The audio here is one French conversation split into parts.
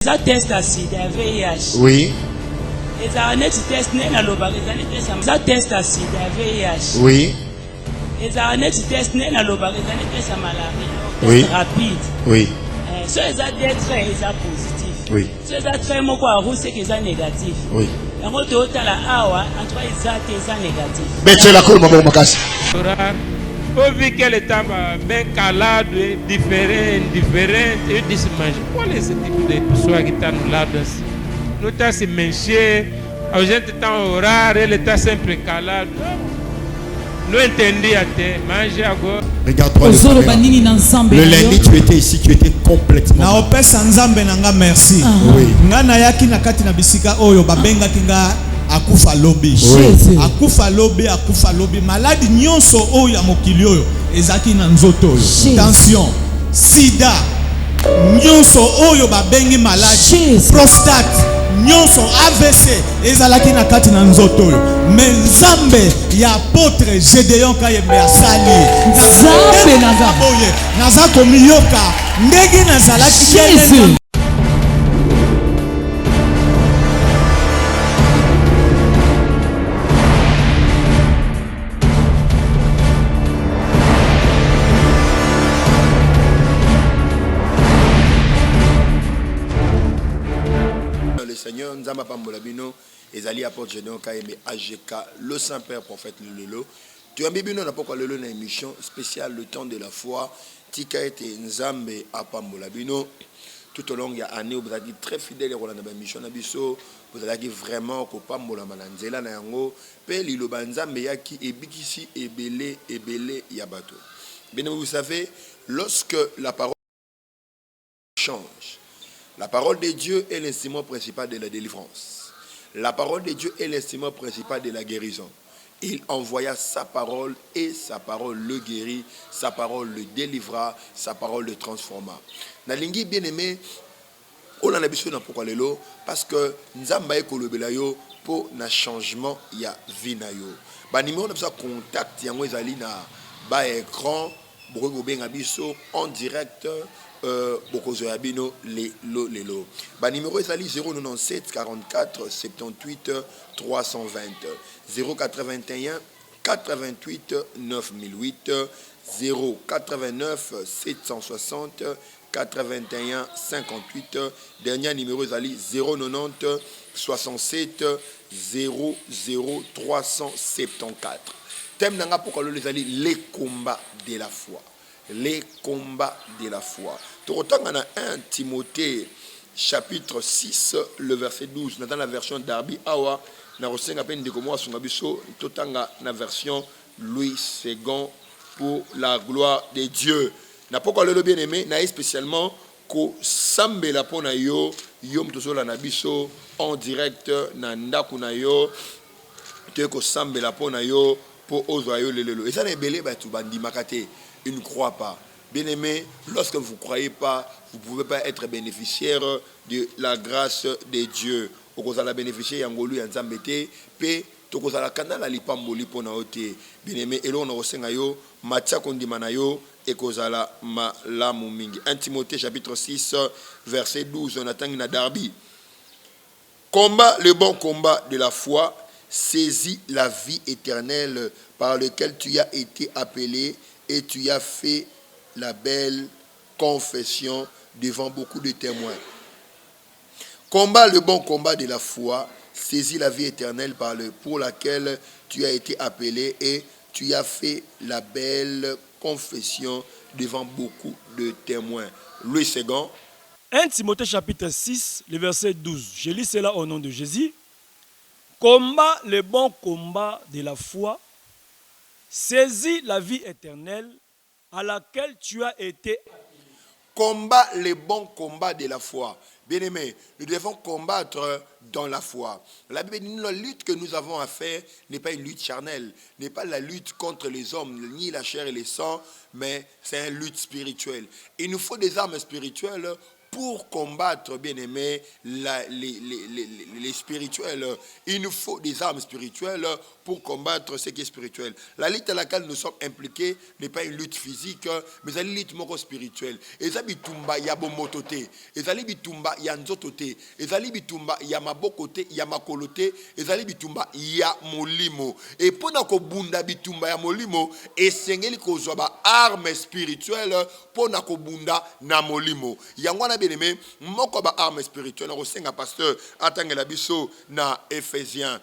Ça test à sida, VIH. Oui. Et ça net test n'a l'oba, ça test à sida, VIH. Oui. Et ça net test n'a l'oba, ça maladie. Oui. Test rapide. Oui. So ça trait, ça positif. Oui. So ça trait mon quoi, c'est que ça négatif. Oui. La moto au-delà la awa, entre ça négatif. Mais tu es la cour, maman Makassi. Faut vu qu'elle est bien calade, différent, et dismanche. Quel est ce type de soir qui t'a nous là dessus? Nous t'as si menché, à gente temps horaire, elle est simple calade. Nous entendons à te, manger à go. Regarde-toi le lundi, tu étais ici, tu étais complètement. Na opesa nzambe nanga merci. Oui. Nga na yaki na kati na bisika oyo babenga kinga akufa lobi. Akufa lobi maladi nyonso oyo ya mokili oyo ezaki na nzoto oyo. Tension, sida, nyonso oyo babengi maladi, prostate, nyonso AVC ezalaki na kati na nzoto oyo. Mais nzambe ya apôtre Gédéon Kayembe asali. Nzambe naza boye, naza komiyoka ndenge nazalaki kelenge. Le Seigneur Nzamba Pambolabino, Ezali apôtre Gédéon Kayembe AGK, le Saint-Père prophète Lolo. Tu as mis bino na pokwa lelo na émission spéciale le temps de la foi. Tika ete Nzambe Apambolabino. Tout au long de l'année, vous avez très fidèle à la mission Nabiso. Vous avez vraiment kopambola mananzela na yango. Pe liloba Nzambe yaki ebikisi ebele yabato. Bien vous savez, lorsque la parole change, la parole de Dieu est l'instrument principal de la délivrance. La parole de Dieu est l'instrument principal de la guérison. Il envoya sa parole et sa parole le guérit, sa parole le délivra, sa parole le transforma. Nalingi bien aimé, on a besoin de pourquoi lelo parce que nzamba ekolobela yo pour na changement ya vie na yo. Ba numéro na besoin contact yango ezali na ba écran boko benga biso en direct. Bokozo Yabino Lelo. Ba numéro ezali 097 44 78 320 081 88 9008 089 760 81 58. Dernier numéro ezali 090 67 00 374. Thème nanga pourquoi le ezali les combats de la foi. Les combats de la foi. Autant on a 1 Timothée chapitre 6 le verset 12 dans la version Darby Awa na rosenga peine de comment son abiso totanga na version Louis II pour la gloire de Dieu. Na pourquoi le bien aimé na spécialement ko sambela pona yo yom tozola na biso en direct na ndaku na yo te ko sambela pona yo pour ozoyo lelelo. Et ça na belé ba tu bandi makate. Il ne croit pas. Bien-aimé, lorsque vous ne croyez pas, vous ne pouvez pas être bénéficiaire de la grâce de Dieu. Vous allez bénéficier d'Angolu et Nzambete, puis vous allez canal à l'ipamboli pour naote. Bien-aimé, et là on a aussi ngayo, matia kondimanayo et kozala malamu mingi. 1 Timothée chapitre 6 verset 12, on attend une Darby. Combat le bon combat de la foi, saisis la vie éternelle par laquelle tu as été appelé. Et tu as fait la belle confession devant beaucoup de témoins. Combat le bon combat de la foi, saisis la vie éternelle pour laquelle tu as été appelé et tu as fait la belle confession devant beaucoup de témoins. Louis II. 1 Timothée chapitre 6, le verset 12. Je lis cela au nom de Jésus. Combat le bon combat de la foi. Saisis la vie éternelle à laquelle tu as été. Combat le bon combat de la foi. Bien-aimés, nous devons combattre dans la foi. La Bible dit que la lutte que nous avons à faire n'est pas une lutte charnelle, n'est pas la lutte contre les hommes, ni la chair et le sang, mais c'est une lutte spirituelle. Il nous faut des armes spirituelles pour combattre, bien aimé, les spirituels, il nous faut des armes spirituelles pour combattre ce qui est spirituel. La lutte à laquelle nous sommes impliqués n'est pas une lutte physique, mais une lutte spirituelle. Et ça bitumba ya bomotote, et ça bitumba ya nzotote, et ça bitumba ya mabokote, ya makolote, et ça bitumba ya molimo. Et pendant que bunda bitumba ya molimo, et sengeli kozwa ba arme spirituelle pendant que bunda na molimo. Yangwana bien aimé, moko ba arme spirituelle. On senga pasteur atangela biso na Éphésiens.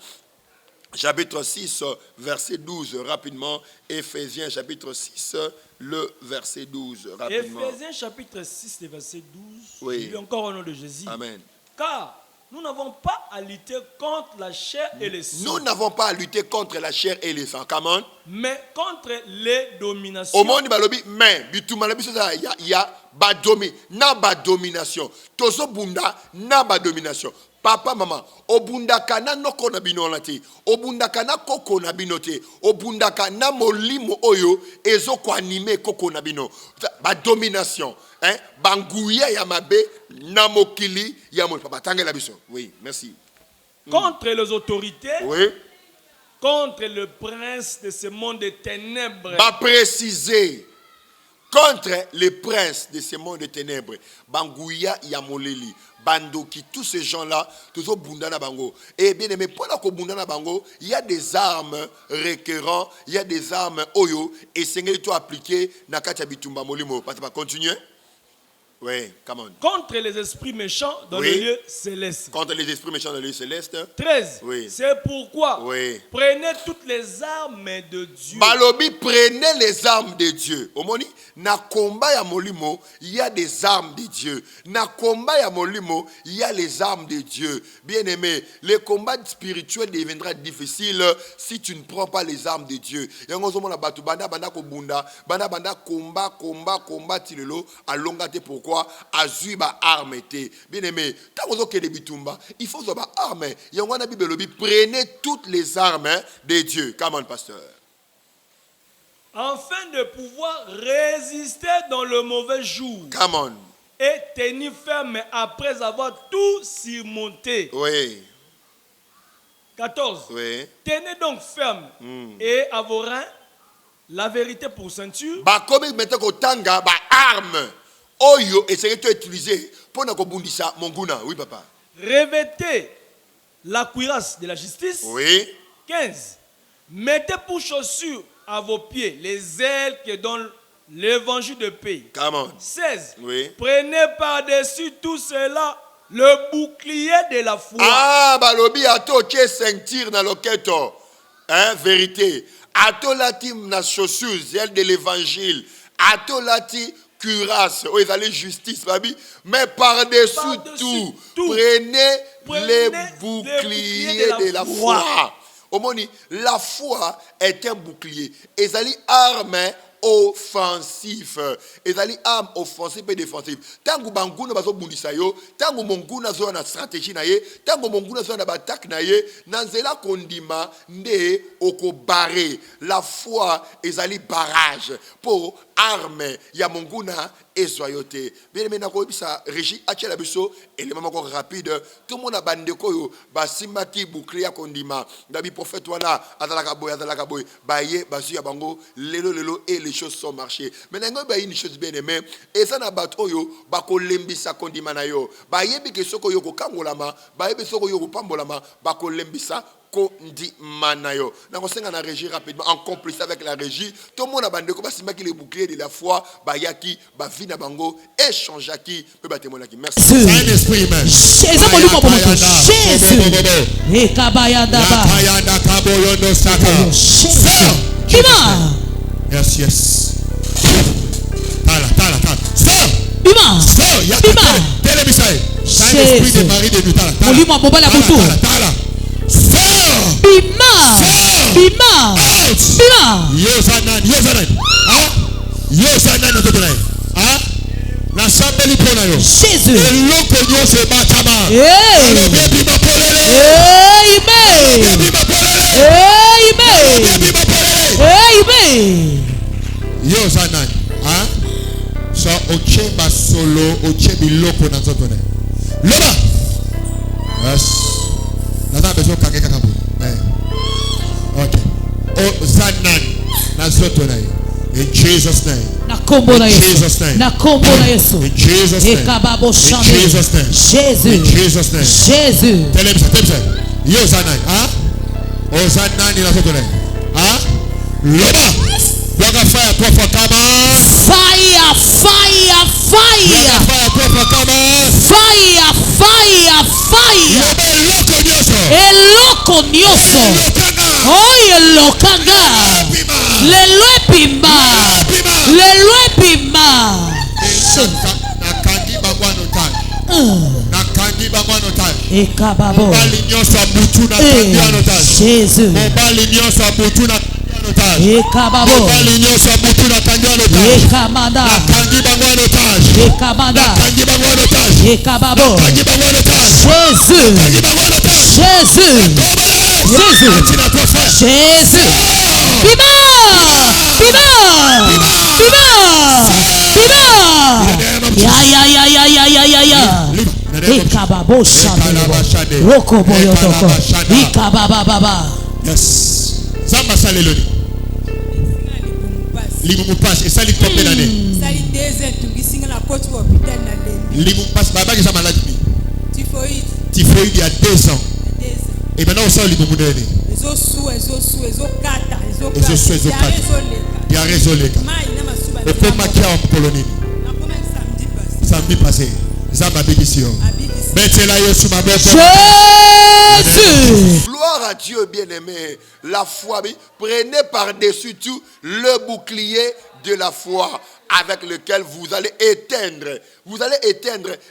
Chapitre 6, verset 12, rapidement. Éphésiens, chapitre 6, le verset 12, rapidement. Éphésiens, chapitre 6, le verset 12. Oui. Je lis encore au nom de Jésus. Amen. Car nous n'avons pas à lutter contre la chair et le sang. Nous n'avons pas à lutter contre la chair et le sang. Come on. Mais contre les dominations. Au monde balobi, mais bituma biso ya ba domi, na ba domination. Tozo bunda na ba domination. Papa, maman, obundaka na noko na bino lati, obundaka na koko na bino te, obundaka na molimo oyo ezo ko anime koko na bino. Ba domination, hein, banguya ya mabe na mokili ya mo papa tangela biso. Oui, merci. Contre les autorités. Oui. Contre le prince de ce monde de ténèbres. Ba préciser. Contre les princes de ce monde de ténèbres, Bangouya Yamoleli, Bandoki, tous ces gens-là, tous au Bundana Bango. Et bien aimé, pendant qu'au Bundana Bango, il y a des armes récurrentes, il y a des armes Oyo, et c'est ce que appliqué dans Katia Bitumba Molimo. Pas continuer? Oui, come on. Contre les esprits méchants dans Oui. le lieu céleste. Contre les esprits méchants dans le lieu céleste. 13. Oui. C'est pourquoi Oui. prenez toutes les armes de Dieu. Balobi, prenez les armes de Dieu. Omoni, na combat ya molimo, il y a des armes de Dieu. Na combat ya molimo, il y a les armes de Dieu. Bien aimé, le combat spirituel deviendra difficile si tu ne prends pas les armes de Dieu. Yango zomo na batu banda ko bunda, banda combat tilelo alongate pourquoi azuba arme te. Bien aimé, tant que ke de bitumba, il faut zoba arme. Yango na bibelobi, prenez toutes les armes de Dieu. Come on, pasteur. Afin de pouvoir résister dans le mauvais jour. Come on. Et tenir ferme après avoir tout surmonté. Oui. 14. Oui. Tenez donc ferme et à vos reins la vérité pour ceinture. Comme maintenant que tanga ba arme oyo essayer de utiliser pour na kobundisa monguna. Oui papa. Revêtez la cuirasse de la justice. Oui. 15. Mettez pour chaussures à vos pieds les ailes que donne l'évangile de paix. Come on. 16. Oui. Prenez par-dessus tout cela le bouclier de la foi. Ah, balobi ato ke ceinture na loketo. Hein, vérité. Ato lati na chaussures, ailes de l'évangile. Ato lati cuirasse, oh, ils allaient justice, babi. Mais par-dessus tout, prenez les boucliers de la foi. Omoni, la foi est un bouclier. Et ali arme offensif. Et ali arme offensive et défensive. Tango banguna bazo bundisa yo, tango monguna zo na stratégie na ye, tango monguna zo na attaque na ye, nanzela kondima nde oko barré. La foi est ali barrage pour arme ya monguna et soyoté. Bien aimé nako bisa régie achela biso élément encore rapide. Tout le monde a bandeko yo basimaki bouclier kondima. Dabi prophète wana azalaka boy baye basu ya bango lelo et les choses sont marchées. Maintenant ba une chose bien aimé et ça na bato yo bako lembisa kondima na yo. Baye bi ke soko yo ko kangolama, baye bi soko yo ko pambolama bako lembisa kondi manayo. Nako senga na régie rapidement en complice avec la régie. Tout le monde a bandeko basimaki les boucliers de la foi bayaki ba na bango échangeaki pe ba témoignaki. Merci. Saint-Esprit même. Jésus molimo pomoto. Jésus. E kabayanda ba. Kayanda kaboyondo saka. Jésus. Ima. Yes. Tala. Stop. Ima. Stop. Ya télévisé. Saint-Esprit de Marie de Nutala. Molimo boba la butu. Tala. Stop. Bima. Out. Bima. Yosanan. Ah. Yosanan totonai. Ah. Na sambeli pona yo. Jésus. Eloko nyose batama. Hey. Bima polele. Amen. Bima polele. Amen. Bima polele. Amen. Yosanan. Ah. nyonso oche basolo oche biloko na nzoto na loba yes naza besoin kake kaka bo okay zanan na nzoto na in Jesus name. Na kombo na Yesu. Na kombo na Yesu. In Jesus name. Ekababo shande. In Jesus name. Jésus. In Jesus name. Jésus. Tell him. Yo zanan. Ah? O zanan na nzoto na ah? Loba. Waga fire 3 fois kama. Fire, fire, fire. Waga fire 3 fois kama. Fire, fire, fire. Loba eloko nyoso. Eloko nyoso. Oye lokanga. Lelo epimba. Lelo epimba. Nakandi bangwano taj. Nakandi bangwano taj. Ekababo. Mobali nyoso butu na kandi anotaj. Jésus. Mobali nyoso butu na Ekababo. Mobali nyoso butu na kandi anotaj. Ekamanda. Nakandi bangwano taj. Ekamanda. Nakandi bangwano taj. Ekababo. Nakandi bangwano taj. Jésus. Nakandi bangwano taj. Jésus. Jésus. Jésus. Viva! Viva! Viva! Viva! Ya. Ekababo shande. Roko boyotoko. Ekababa. Yes. Zamba saleloni. Limu passe et ça lui tombe l'année. Sali 2 ans tungisinga na coach wa hôpital na Lemi. Limu passe baba qui sa maladie. Typhoïde. Typhoïde il y a 2 ans. Et maintenant on sort limu mudene. Il y a résolu. Et comme ma kia en Polonie. Samedi passé. Zamba bénédiction. Jésus. Gloire à Dieu, bien-aimé. La foi, prenez par-dessus tout le bouclier de la foi avec lequel vous allez éteindre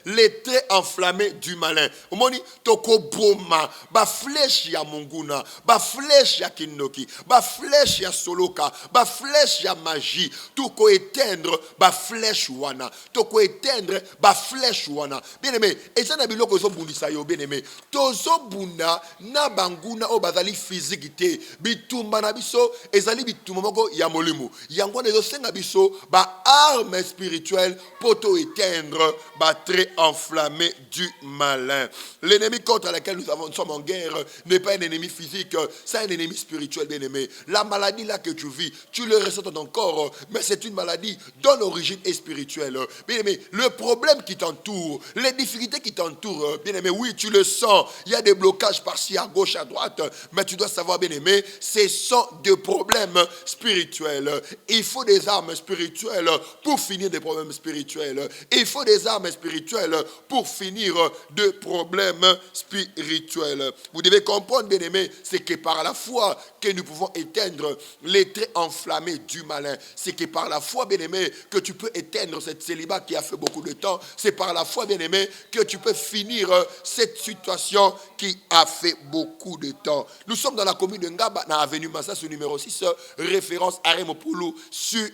les traits enflammés du malin. Omoni toko boma, ba flèche ya munguna, ba flèche ya kinoki, ba flèche ya soloka, ba flèche ya magie, toko éteindre ba flèche wana, toko éteindre ba flèche wana. Bien-aimé, et ça na biloko zo bundisa yo bien-aimé. Tozo bunda na banguna o bazali physique bitumba na biso ezali bitumba moko ya molimo. Yango na zo senga biso ba arme spirituelle pour éteindre batterie enflammée du malin. L'ennemi contre lequel nous sommes en guerre n'est pas un ennemi physique, c'est un ennemi spirituel, bien-aimé. La maladie là que tu vis, tu le ressens dans ton corps, mais c'est une maladie dont l'origine est spirituelle. Bien-aimé, le problème qui t'entoure, les difficultés qui t'entourent, bien-aimé, oui, tu le sens. Il y a des blocages par-ci, à gauche, à droite, mais tu dois savoir, bien-aimé, ce sont des problèmes spirituels. Il faut des armes spirituelles pour finir des problèmes spirituels. Il faut des armes spirituelles pour finir de problèmes spirituels. Vous devez comprendre, bien-aimés, c'est que par la foi que nous pouvons éteindre les traits enflammés du malin. C'est que par la foi, bien-aimé, que tu peux éteindre cette célibat qui a fait beaucoup de temps. C'est par la foi, bien-aimé, que tu peux finir cette situation qui a fait beaucoup de temps. Nous sommes dans la commune de Ngaba, dans l'avenue Massas, numéro 6, référence à Remopoulou, sur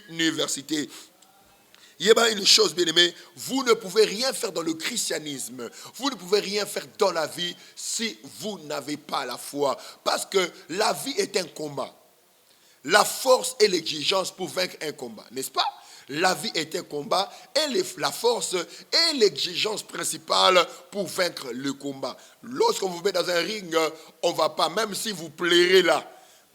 université. Il y a une chose, bien aimé, vous ne pouvez rien faire dans le christianisme, vous ne pouvez rien faire dans la vie si vous n'avez pas la foi. Parce que la vie est un combat. La force et l'exigence pour vaincre un combat, n'est-ce pas? La vie est un combat et la force est l'exigence principale pour vaincre le combat. Lorsqu'on vous met dans un ring, on ne va pas, même si vous plairez là,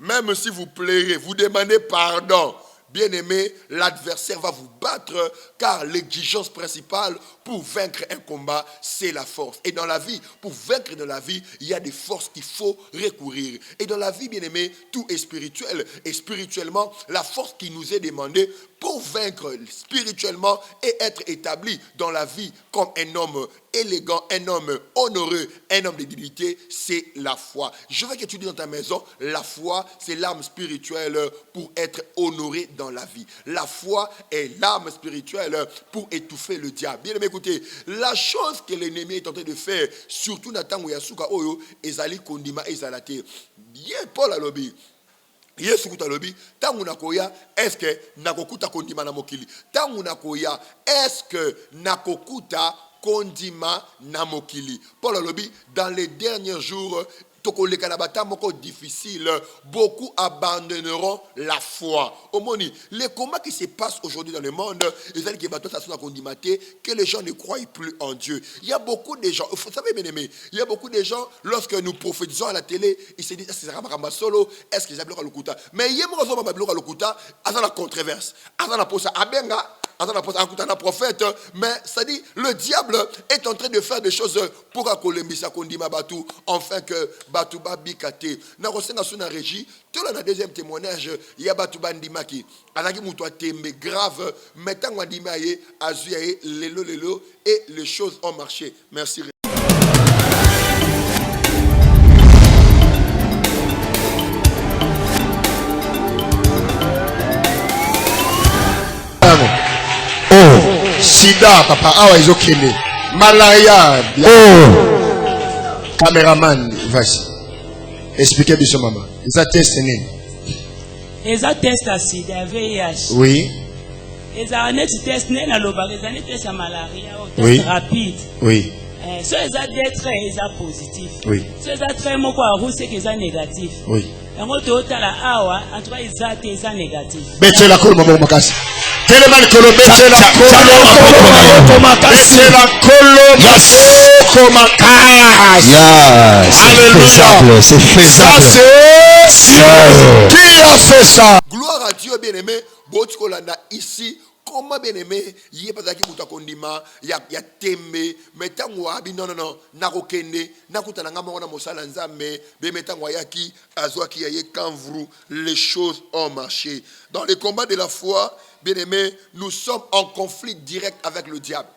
même si vous plairez, vous demandez pardon. Bien-aimé, l'adversaire va vous battre car l'exigence principale pour vaincre un combat, c'est la force. Et dans la vie, pour vaincre dans la vie, il y a des forces qu'il faut recourir. Et dans la vie, bien-aimé, tout est spirituel. Et spirituellement, la force qui nous est demandée pour vaincre spirituellement et être établi dans la vie comme un homme élégant, un homme honoreux, un homme de dignité, c'est la foi. Je veux que tu dises dans ta maison, la foi, c'est l'arme spirituelle pour être honoré dans la vie. La foi est l'arme spirituelle pour étouffer le diable. Bien aimé, écoutez, la chose que l'ennemi est en train de faire, surtout dans le temps où il y a Souka Oyo, ezali kondima ezalate. Bien Paul a lobby. Yesu kutalobi tangu nakoya est-ce nakokuta kondima na mokili tangu nakoya est-ce nakokuta kondima na mokili Paul alobi dans les derniers jours tokoleka na batambo ko difficile, beaucoup abandonneront la foi. Omoni, les combats qui se passent aujourd'hui dans le monde, que les gens ne croient plus en Dieu. Il y a beaucoup de gens, vous savez bien aimé, il y a beaucoup de gens, lorsque nous prophétisons à la télé, ils se disent, est-ce que c'est Ramakamba solo, est-ce que c'est Abloka Lokuta? Mais il y a Abloka Lokuta, à la controverse, à la posa, à Benga, un prophète, mais ça dit le diable est en train de faire des choses pour akolembisa kondima batu, enfin que batu ba bikate. Na rosenga suna régie, tout le deuxième témoignage, il y a batu bandimaki. Alaki muto tembe grave, mettant wandimaye azuye lelo et les choses ont marché. Merci. Sida, papa, awa izokene. Malaria. Caméraman, vas-y. Expliquez bien maman. Ils a testé né. Ils a testé à sida, VIH. Oui. Ils a un test né dans l'oba, ils a un test à malaria, oui. Rapide. Oui. So ils a des traits, ils a positif. Oui. So ils a très moko à roux, c'est qu'ils a négatif. Oui. Et on te ôte à la awa, en tout cas ils a négatif. Bête la colle, maman, makasi. Tellement que le bête la colle, bête la colle, alléluia. C'est faisable. Ça c'est qui a fait ça? Gloire à Dieu bien aimé. Botskolanda ici. Comment bien aimé, yé pas qui muta kondima, ya tembe, metango abi non, nakokende, nakuta nanga mona mosala nzambe, be metango yaki, azwaki yaye kanvru, les choses ont marché. Dans les combats de la foi, bien aimé, nous sommes en conflit direct avec le diable.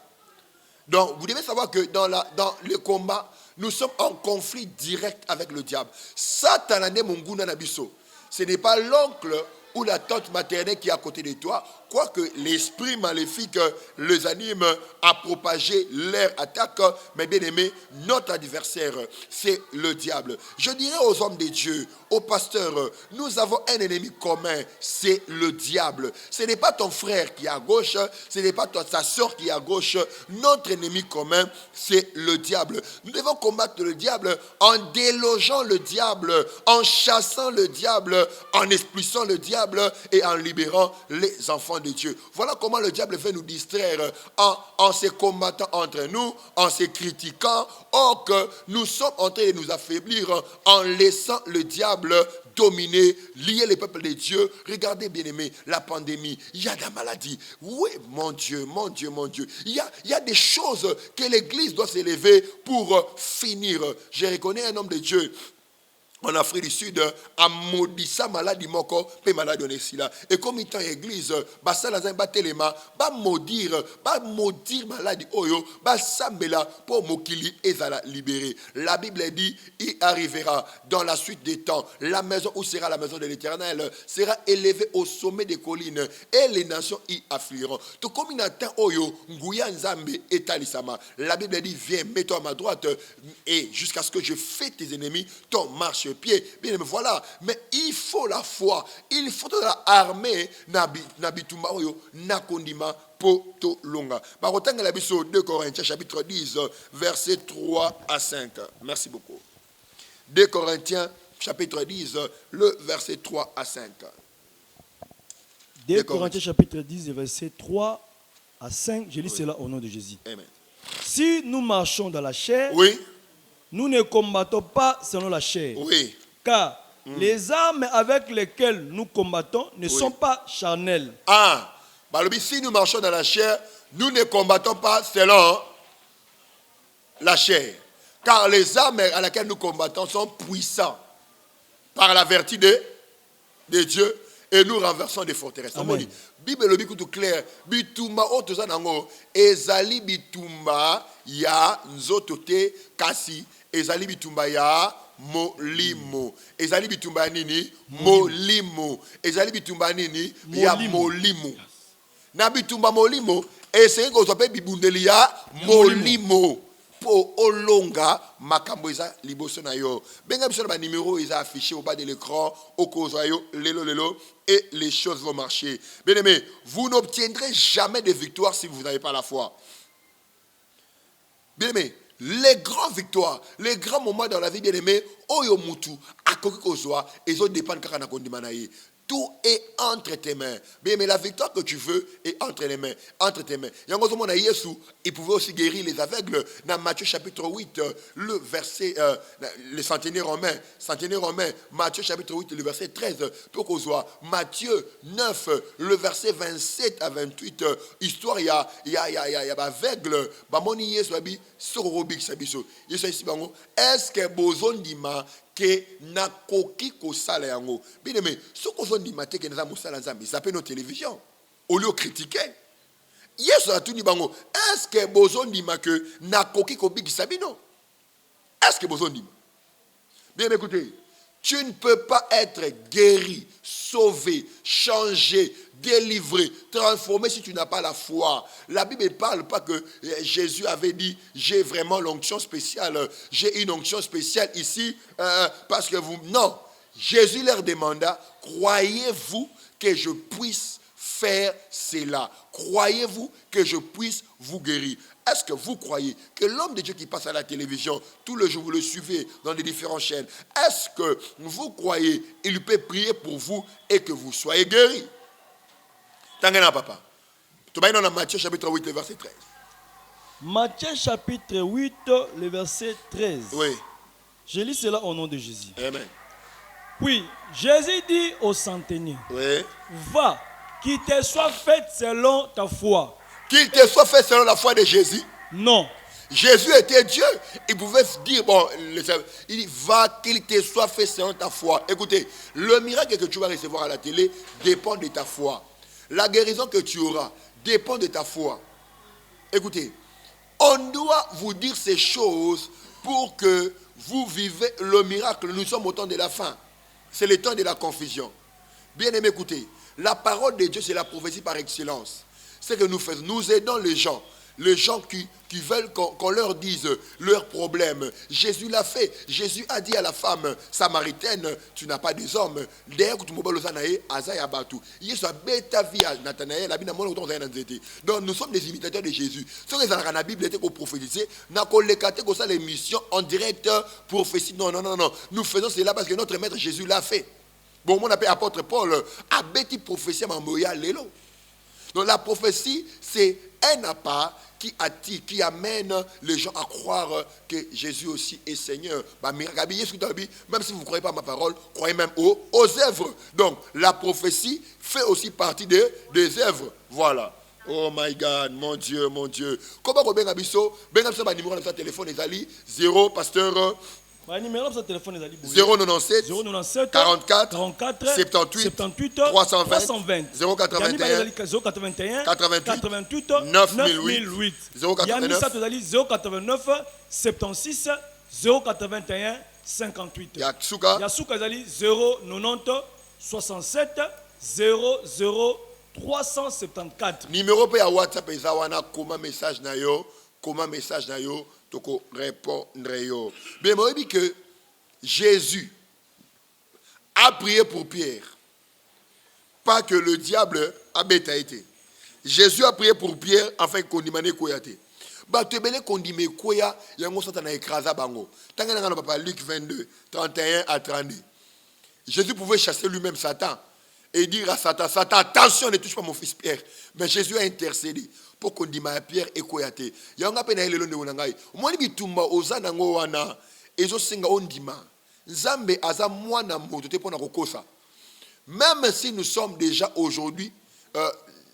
Donc, vous devez savoir que dans le combat, nous sommes en conflit direct avec le diable. Satan monguna nabiso. Ce n'est pas l'oncle ou la tante maternelle qui est à côté de toi, quoique l'esprit maléfique les anime à propager leur attaque, mais bien aimé, notre adversaire, c'est le diable. Je dirais aux hommes de Dieu, aux pasteurs, nous avons un ennemi commun, c'est le diable. Ce n'est pas ton frère qui est à gauche, ce n'est pas ta soeur qui est à gauche, notre ennemi commun, c'est le diable. Nous devons combattre le diable en délogeant le diable, en chassant le diable, en expulsant le diable et en libérant les enfants de Dieu. Voilà comment le diable veut nous distraire en se combattant entre nous, en se critiquant. Or que nous sommes en train de nous affaiblir en laissant le diable dominer, lier les peuples de Dieu. Regardez bien aimé, la pandémie, il y a de la maladie. Oui, mon Dieu. Il y a des choses que l'Église doit s'élever pour finir. Je reconnais un homme de Dieu en Afrique du Sud, a maudit sa maladie moko, pe maladie on est là. Et comme il est église, ba ça la ba telema, ba maudire maladie oyo, ba sambela pour mokili ezala libéré. La Bible dit, il arrivera dans la suite des temps, la maison où sera la maison de l'Éternel sera élevée au sommet des collines et les nations y afflueront. Tout comme il attend oyo, nguya nzambe etalisama. La Bible dit, viens, mets-toi à ma droite et jusqu'à ce que je fais tes ennemis ton marche pied. Bien, mais voilà. Mais il faut la foi. Il faut la armée nabitumba oyo nakondima poto longa. Barotanga la biso 2 Corinthiens chapitre 10 versets 3 à 5. Merci beaucoup. 2 Corinthiens chapitre 10 le verset 3 à 5. 2 Corinthiens chapitre 10 verset 3 à 5. Je lis cela au nom de Jésus. Amen. Si nous marchons dans la chair, oui, nous ne combattons pas selon la chair. Oui. Car les armes avec lesquelles nous combattons ne sont pas charnelles. Ah, si nous marchons dans la chair, nous ne combattons pas selon la chair. Car les armes à laquelle nous combattons sont puissants par la vertu de Dieu et nous renversons des forteresses. Amen. Bible le biku tout clair, bitumba otoza nango ezali bitumba ya nzotote kasi ezali bitumba ya molimo. Ezali bitumba nini? Molimo. Ezali bitumba nini? Ya molimo. Na bitumba molimo ese ngo sope bibundeli ya molimo. Po olonga makambo eza liboso na yo. Benga biso na ba numéro eza affiché au bas de l'écran au kozayo lelo et les choses vont marcher. Bien aimé, vous n'obtiendrez jamais de victoire si vous n'avez pas la foi. Bien aimé, les grandes victoires, les grands moments dans la vie bien aimée, oyo mutu akoki kozwa ezo dépendre kaka na kondima na ye. Tout est entre tes mains. Bien, mais la victoire que tu veux est entre les mains, entre tes mains. Il pouvait aussi guérir les aveugles. Dans Matthieu chapitre 8, le verset, le centenaire romain, Matthieu chapitre 8, le verset 13. Pour qu'on soit Matthieu 9, le verset 27 à 28. Histoire, il y a aveugle. Est-ce que besoin d'ima que nakoki kosala yango bien aimé ce qu'on dit maté que nous mosala nzambe ça peut nos télévisions au lieu critiquer yesu a tout dit bango est-ce que besoin d'ima que nakoki kobikisa bino est-ce que besoin d'ima bien écoutez tu ne peux pas être guéri sauvé changé délivré, transformé si tu n'as pas la foi. La Bible ne parle pas que Jésus avait dit j'ai vraiment l'onction spéciale, j'ai une onction spéciale ici parce que vous... Non, Jésus leur demanda, croyez-vous que je puisse faire cela? Croyez-vous que je puisse vous guérir? Est-ce que vous croyez que l'homme de Dieu qui passe à la télévision, tout le jour vous le suivez dans les différentes chaînes, est-ce que vous croyez qu'il peut prier pour vous et que vous soyez guéris? Tangana papa. Tu vas dans Matthieu chapitre 8, le verset 13. Matthieu chapitre 8, le verset 13. Oui. Je lis cela au nom de Jésus. Amen. Puis Jésus dit au centenier, oui. Va, qu'il te soit fait selon ta foi. Qu'il te soit fait selon la foi de Jésus? Non. Jésus était Dieu. Il pouvait dire, bon, il dit, va, qu'il te soit fait selon ta foi. Écoutez, le miracle que tu vas recevoir à la télé dépend de ta foi. La guérison que tu auras dépend de ta foi. Écoutez, on doit vous dire ces choses pour que vous vivez le miracle. Nous sommes au temps de la fin. C'est le temps de la confusion. Bien aimé, écoutez, la parole de Dieu, c'est la prophétie par excellence. C'est que nous faisons, nous aidons les gens qui veulent qu'on leur dise leurs problèmes. Jésus l'a fait. Jésus a dit à la femme samaritaine, tu n'as pas des hommes. Donc nous sommes des imitateurs de Jésus. Si on est dans la Bible, on prophétiser, on a l'émission en direct prophétie. Non. Nous faisons cela parce que notre maître Jésus l'a fait. Bon, on appelle apôtre Paul, a bêti prophétie à Moya Lélo. Donc la prophétie, c'est un appât qui attire, qui amène les gens à croire que Jésus aussi est Seigneur. Même si vous ne croyez pas à ma parole, croyez même aux œuvres. Donc la prophétie fait aussi partie des œuvres. Voilà. Oh my God, mon Dieu. Comment on a biso? Ben a numéro de téléphone est 0 pasteur. 097 44 78 320 081 88 9008 089 76 081 58 Yasuka 090 67 00 374 numéro pe ya WhatsApp ezawana comment message na yo toko répondre yo. Mais moi dit que Jésus a prié pour Pierre. Pas que le diable a été. Jésus a prié pour Pierre afin qu'on dimane koyate. Ba tebele qu'on dime koya yango satana écrasa bango. Tangana ngana papa Luc 22 31 à 32. Jésus pouvait chasser lui-même Satan et dire à Satan, attention, ne touche pas mon fils Pierre. Mais Jésus a intercédé pour qu'on dise à Pierre et Koyate. Yanga pena ile londe unangai. Mwani bitumba ozana ngo wana ezo singa ondima. Nzambe aza mwana moto te pona kokosa. Même si nous sommes déjà aujourd'hui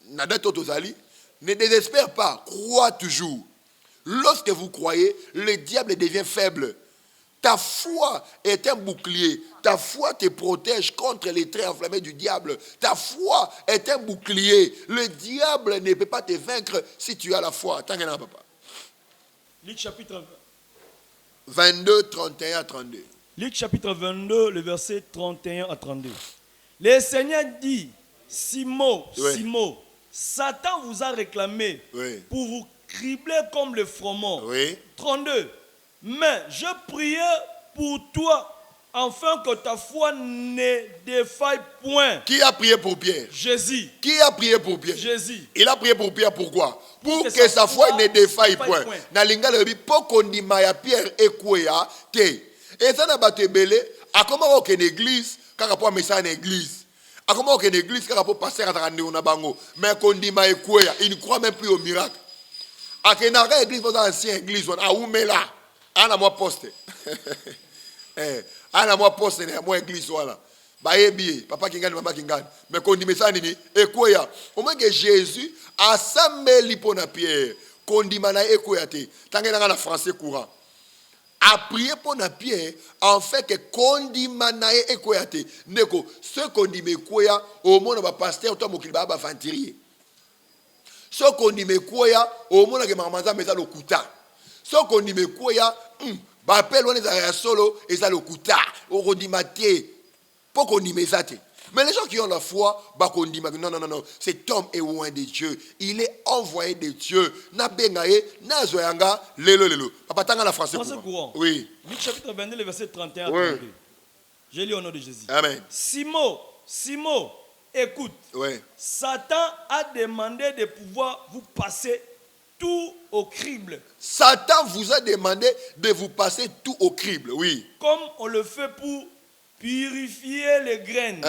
nada totozali, ne désespère pas, crois toujours. Lorsque vous croyez, le diable devient faible. Ta foi est un bouclier. Ta foi te protège contre les traits enflammés du diable. Ta foi est un bouclier. Le diable ne peut pas te vaincre si tu as la foi. Tangana papa. Luc chapitre 22, 31 à 32. Luc chapitre 22, le verset 31 à 32. Le Seigneur dit, Simon, Simon, Satan vous a réclamé pour vous cribler comme le froment. 32. Mais je priais pour toi afin que ta foi ne défaille point. Qui a prié pour Pierre? Jésus. Qui a prié pour Pierre? Jésus. Il a prié pour Pierre, pourquoi? Pour que sa foi ne défaille point. Nalinga le pour qu'on dit Maya Pierre ekouya te. Et ça n'a pas été belé. À comment on une église, car rapport à ça une église. À comment on une église, car rapport passer à la bango. Mais qu'on dit Maya ekouya, il ne croit même plus au miracle. À quelle église, vous avez ancienne église, on a oumela. À la moi poste. À la moi poste, à moi église, voilà. Baébi, papa Kingan, maman Kingan. Mais qu'on dit mais ça nini, ekouya. Au moins que Jésus a samé l'ipona Pierre. Qu'on dit mana ekouya te. Tant que dans le français courant. A prié pour na Pierre, en fait que qu'on dit mana ekouya te. Neko, ce qu'on dit me ekouya, au moins on va pasteur, toi mon kilba va ventirier. Ce qu'on dit me ekouya, au moins que maman ça met ça le kuta. Ce qu'on dit me ekouya, bah appelle on est à solo et ça le kuta. Au dit maté. Pourquoi on dit ça? Mais les gens qui ont la foi, bah qu'on dit non, cet homme est loin de Dieu. Il est envoyé de Dieu. Na bengaye, na zoyanga, lelo. Papa tanga la français courant. Oui. Luc chapitre 22, le verset 31 à Oui. 32. J'ai lu au nom de Jésus. Amen. Simon, écoute. Oui. Satan a demandé de pouvoir vous passer tout au crible. Satan vous a demandé de vous passer tout au crible, oui. Comme on le fait pour purifier les graines.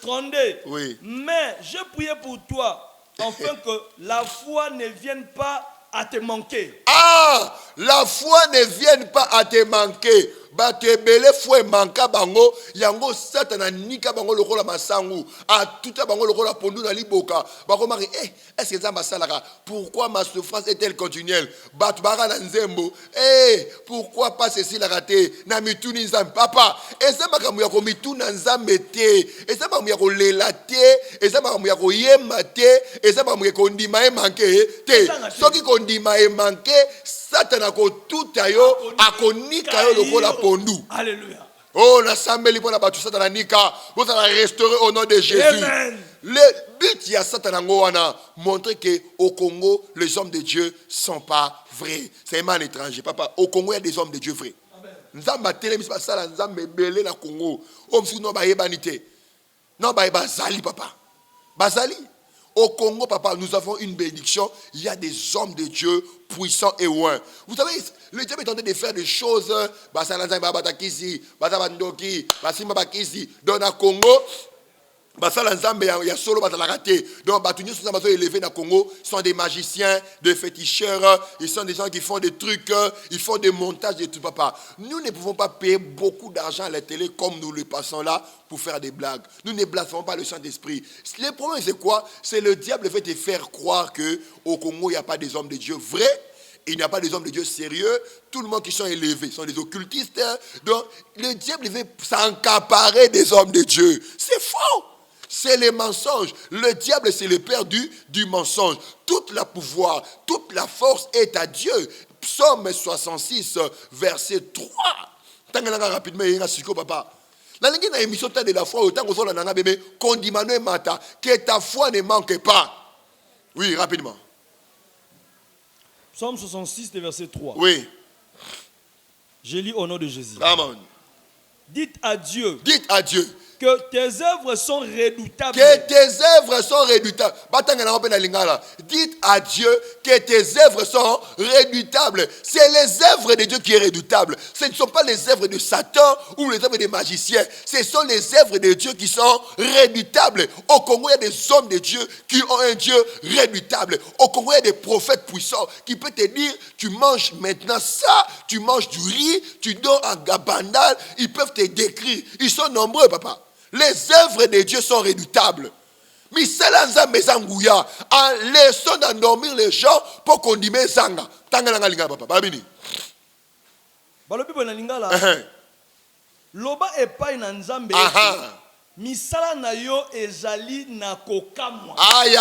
32. Oui. Mais je priais pour toi, afin que la foi ne vienne pas à te manquer. Ah, la foi ne vienne pas à te manquer. Ba te belé foi manka bango, yango satana nika bango lokola masangu, a tout bango lokola pondu na liboka. Ba ko mari, est-ce que ça m'a salaka? Pourquoi ma souffrance est-elle continuelle? Ba tu bara na nzembo. Pourquoi pas ceci la raté? Na mituni nzambe papa. Et ça makamu ya ko mituna nzambe te. Et ça makamu ya ko lelate, et ça makamu ya ko yemate, et ça makamu ya ko ndima e manke te. Soki ko ndima e manke, satana ko tutayo akonika yo lokola pondu. Alléluia. Oh, la sambeli pour la battu satana nika. Vous allez restaurer au nom de Jésus. Amen. Le but il y a satana ngoana montrer que au Congo les hommes de Dieu sont pas vrais. C'est un étranger papa. Au Congo il y a des hommes de Dieu vrais. Nzamba telemi pas ça nzamba belé na Congo. Homme sou non ba yebanité. Non ba bazali papa. Bazali. Au Congo, papa, nous avons une bénédiction. Il y a des hommes de Dieu puissants et loin. Vous savez, le diable est tenté de faire des choses. Dans le Congo, il y a solo donc élevés dans le Congo sont des magiciens, des féticheurs, ils sont des gens qui font des trucs, ils font des montages de tout papa. Nous ne pouvons pas payer beaucoup d'argent à la télé comme nous le passons là pour faire des blagues. Nous ne blasphémons pas le Saint-Esprit. Le problème c'est quoi? C'est le diable veut te faire croire que au Congo il n'y a pas des hommes de Dieu vrais. Il n'y a pas des hommes de Dieu sérieux. Tout le monde qui sont élevés sont des occultistes. Donc le diable veut s'encaparer des hommes de Dieu. C'est faux. C'est les mensonges. Le diable, c'est le père du mensonge. Tout le pouvoir, toute la force est à Dieu. Psaume 66, verset 3. Tangalanga rapidement, il y a un papa. La langue na émission de la foi, autant que vous avez bébé, condimano mata, que ta foi ne manque pas. Oui, rapidement. Psaume 66, verset 3. Oui. Je lis au nom de Jésus. Amen. Dites à Dieu. Dites à Dieu. Que tes œuvres sont redoutables. Que tes œuvres sont redoutables. Dites à Dieu que tes œuvres sont redoutables. C'est les œuvres de Dieu qui sont redoutables. Ce ne sont pas les œuvres de Satan ou les œuvres des magiciens. Ce sont les œuvres de Dieu qui sont redoutables. Au Congo, il y a des hommes de Dieu qui ont un Dieu redoutable. Au Congo, il y a des prophètes puissants qui peuvent te dire, tu manges maintenant ça, tu manges du riz, tu dors en gabandal. Ils peuvent te décrire. Ils sont nombreux, papa. Les œuvres de Dieu sont redoutables. Mais c'est là mezangouya en laissant d'endormir les gens pour qu'on dise zanga. Tangana linga papa. Babini. Balobi bona lingala. Loba epai na nzambe. Misala na yo ezali na kokamwa. Aïe.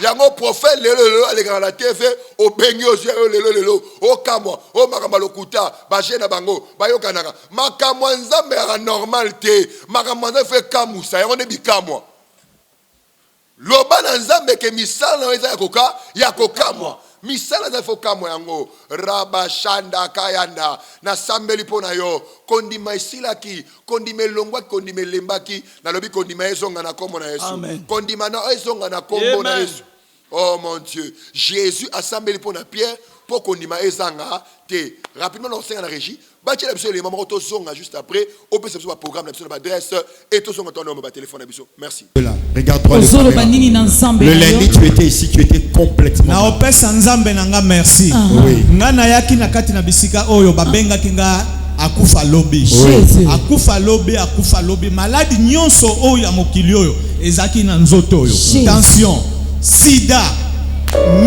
Yango prophète lelo aleka la TV o bengi o lelo o kamwa o makamba lokuta ba jena bango ba yokanaka makamwa nzambe ya normal te makamwa nzambe fe kamusa yango ne bikamwa loba na nzambe ke misala na eza ya kokamwa misala za foka moyango raba shanda kayanda na sambeli pona yo kondima isilaki kondima elongwa kondima lembaki na lobi kondima ezonga na kombo na Yesu kondima na ezonga na kombo na Yesu. Oh mon Dieu, Jésus a sambeli pona Pierre pour kondima ezanga te rapidement on s'en la régie. Bâti la biso les mamans zonga juste après au peut se programme la biso adresse et tout son ton numéro téléphone la biso. Merci. Regarde-toi le lundi tu étais ici, tu étais complètement. Na opesa nzambe nanga merci. Oui. Nga na yaki na kati na bisika oyo babenga kinga akufa lobi. Akufa lobi maladi nyonso oyo ya mokili oyo ezaki na nzoto oyo. Tension, sida,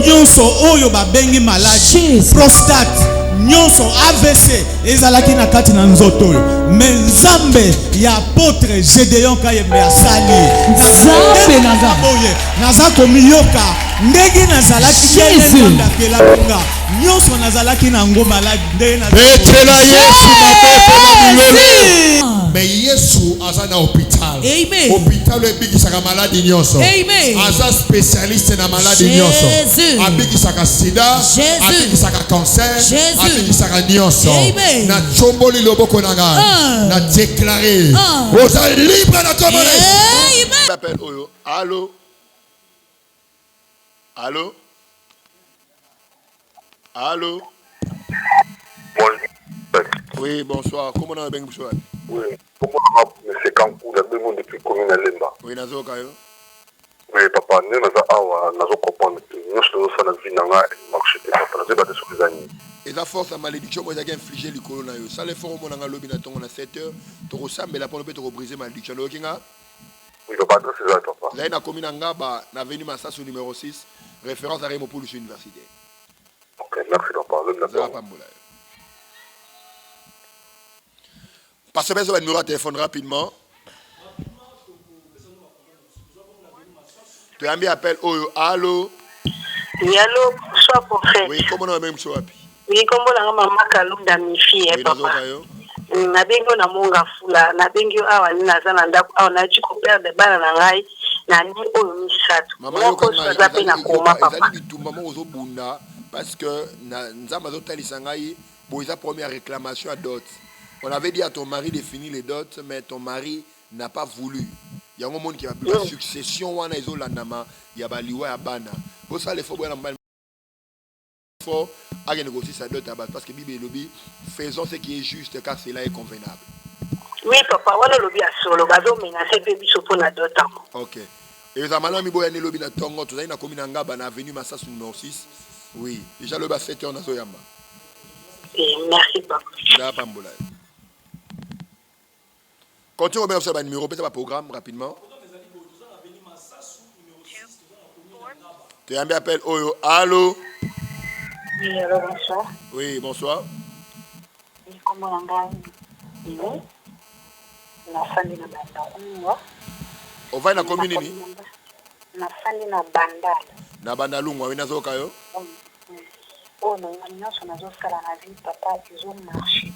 nyonso oyo babengi maladi, prostate nyonso AVC ezalaki na kati na nzoto oyo mais nzambe ya apôtre Gédéon Kayembe asali nzambe naza komiyoka ndenge nazalaki ndakelakinga nyonso nazalaki na ngo maladi ndenge betela Yesu mais Yesu aza na hôpital. Hôpital ebikisaka maladi nyonso. Aza spécialiste na maladi nyonso. Abikisaka sida, abikisaka cancer, abikisaka nyonso. Na chomboli loboko na ngai. Na déclarer oza libre na komone. Appelle oyo. Allô? Allô? Allô? Oui, bonsoir. Comment on a bien bonsoir? Oui, comment on a M. Kankou, la demande depuis commune à Lemba. Oui, nazo kayo. Oui, papa, nous avons comprendre que nous sommes dans la vie, nous avons marché, papa, nous avons des années. Et la force à malédiction, moi j'ai infligé le corona. Ça les formes on a lobby na tongo na 7h, to ressemble la pour peut te briser malédiction. Le kinga? Oui, papa, c'est ça, papa. Là na commune ngaba na avenue Massasu numéro 6, référence à Raymond Poulouche Université. OK, merci papa. Ça pas moula. Parce que le numéro de téléphone rapidement. Tu as mis appel Oyo. Allô? Oui, allô, bonsoir, prophète. Oui, comment on a même choisi? Oui, comment on a maman Kalunda mi fille, papa. Na bengo na monga fula, na bengo awa ni nazana ndako, awa na chiko perde bana na ngai, na ni oyo misatu. Moko sozape na koma papa. Ezali bitumba mo ozo bunda parce que na nzamba zo talisa ngai, bo eza première réclamation à dot. On avait dit à ton mari de finir les dots, mais ton mari n'a pas voulu. Il y a un monde qui a plus de succession, il y a baliwa ya bana. Pour ça, il faut négocier sa dot parce que Bible lobby, faisons ce qui est juste car cela est convenable. Oui, papa, on a lobby à solo, bazo menacer bébé pour la dot. Ok. Et les amalans mi boya ne lobby na tongo, tout ça na commune ngaba na avenue Massas numéro 6. Oui, déjà le bas 7h na soyamba. Merci papa. Là pambola. Continue à observer le numéro, peut-être pas programme rapidement. Tu as un appel Oyo. Allô? Oui, allô, bonsoir. Oui, bonsoir. Oui, comment on a na fandi na bandalungwa. On va na commune ni? Na fandi na bandala. Na bandalungwa, oui, nazoka yo? Oh, non, nyonso nazosala na vie papa, izo marché.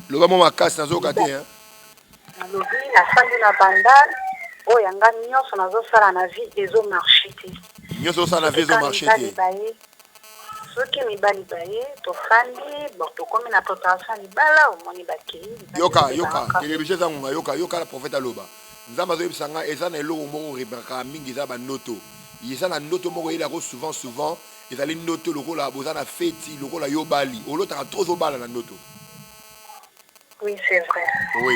Le ba mo makasi nazoka te hein. Nalobi na fandi na bandal o yanga nyonso nazosala na vie ezo marché te. Nyonso osala na vie ezo marché te. Soki mibali baye tofandi bo tokomi na préparation libala omoni bakei. Yoka télévision za ngunga yoka la prophète aloba. Nzamba zo bisanga eza na eloko moko rebaka mingi za ba noto. Yesa na noto moko ila ko souvent ezali noto loko la boza na feti loko la yobali. Olota trop obala na noto. Oui, c'est vrai. Oui.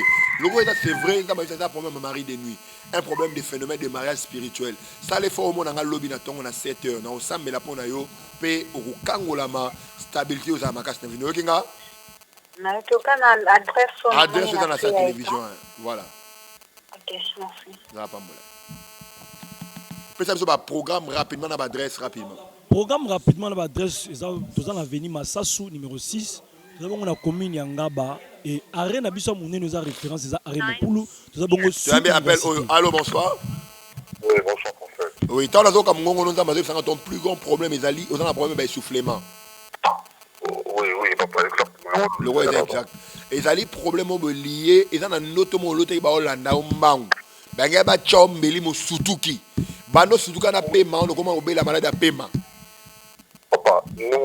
C'est vrai, c'est un problème de mari de nuit. Un problème de phénomène de mariage spirituel. Ça, les fois où on a lobby na tongo na 7 heures. Na osambe la pona yo. Pe okangolama stabilité aux amakas na vino. Kinga? Na toka na adresse. Adresse dans la télévision. Voilà. Ok, merci. Ça va pas moula. Peut-être que programme rapidement dans l'adresse rapidement. Programme rapidement dans l'adresse. Nous allons venir Massasu numéro 6. Nous avons la commune Yangaba et arène na biso monene nous a référence c'est arène Poulou nous avons tu as bien appel allô bonsoir. Oui bonsoir prophète. Oui tant nazo comme ngongo nza mazo ça ton plus grand problème ezali on a un problème d'essoufflement. Oui papa exactement. Le roi est exact. Ezali problème lié et ça na noto mo loto ba olanda mbangu. Banga ba chombeli mo sutuki. Bando sutuka na paiement on comment obéir la maladie à paiement. Papa papa, nous,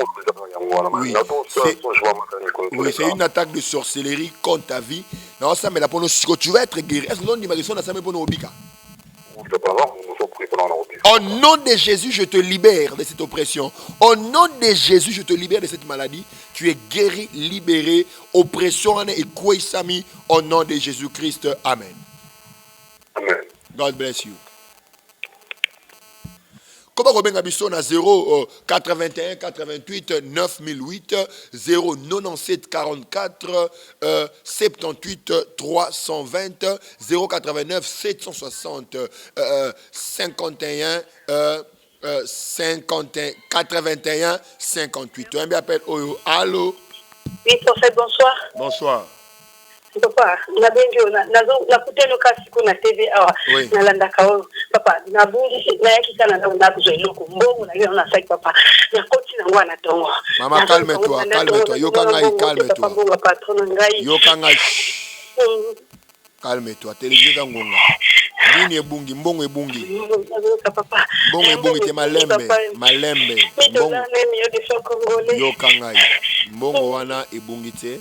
oui, c'est une attaque de sorcellerie contre ta vie. Non, ça, mais là, pour nous, tu vas être guéri. Est-ce que l'on dit, mais ça, mais pour nous, Obika? Au nom de Jésus, je te libère de cette oppression. Au nom de Jésus, je te libère de cette maladie. Tu es guéri, libéré. Oppression et quoi sami. Au nom de Jésus-Christ. Amen. Amen. God bless you. Comment Robin Abisson a 0 81 88 9008 097 44 78 320 089 760 51 81 58. Un appel Oyo. Allô? Oui, prophète, bonsoir. Bonsoir. Papa, na benjo na kutelo kasi kuna TV awa na landa kao papa na bungi na yaki kana na kuzoeloko mbongo na yona sai papa na koti na ngwana tongo. Mama, calme-toi, calme-toi. Yoka ngai, calme-toi. Yoka ngai. Calme-toi. Télévision ngonga. Nini ebungi, mbongo ebungi. Mbongo ebungi te malembe, malembe. Yoka ngai. Mbongo wana ebungi te.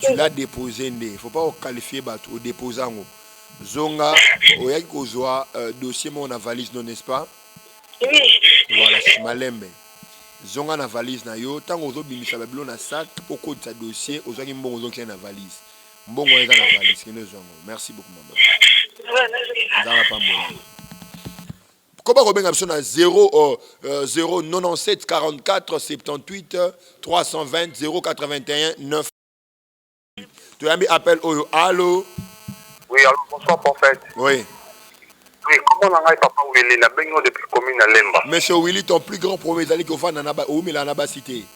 Tu l'as déposé, il ne faut pas qualifier au déposant. Zonga, oya kozwa dossier mon valise non, n'est-ce pas? Oui. Voilà, c'est malembe. Zonga na valise na yo, tant ozo bimisa babilo na sac pour code sa dossier, ozo ki mbongo ozo ki na valise. Mbongo eza na valise, kene zongo. Merci beaucoup maman. Zara pa mbongo. Comment Robin Abson a 097 44 78 320 081 9. Tu as mis appel Oyo. Allô? Oui, allô, bonsoir prophète. Oui. Oui, comment on a papa Willy, la baigne depuis commune à Lemba. Monsieur Willy, ton plus grand problème, c'est qu'il faut faire Nanaba, où mais la Naba cité.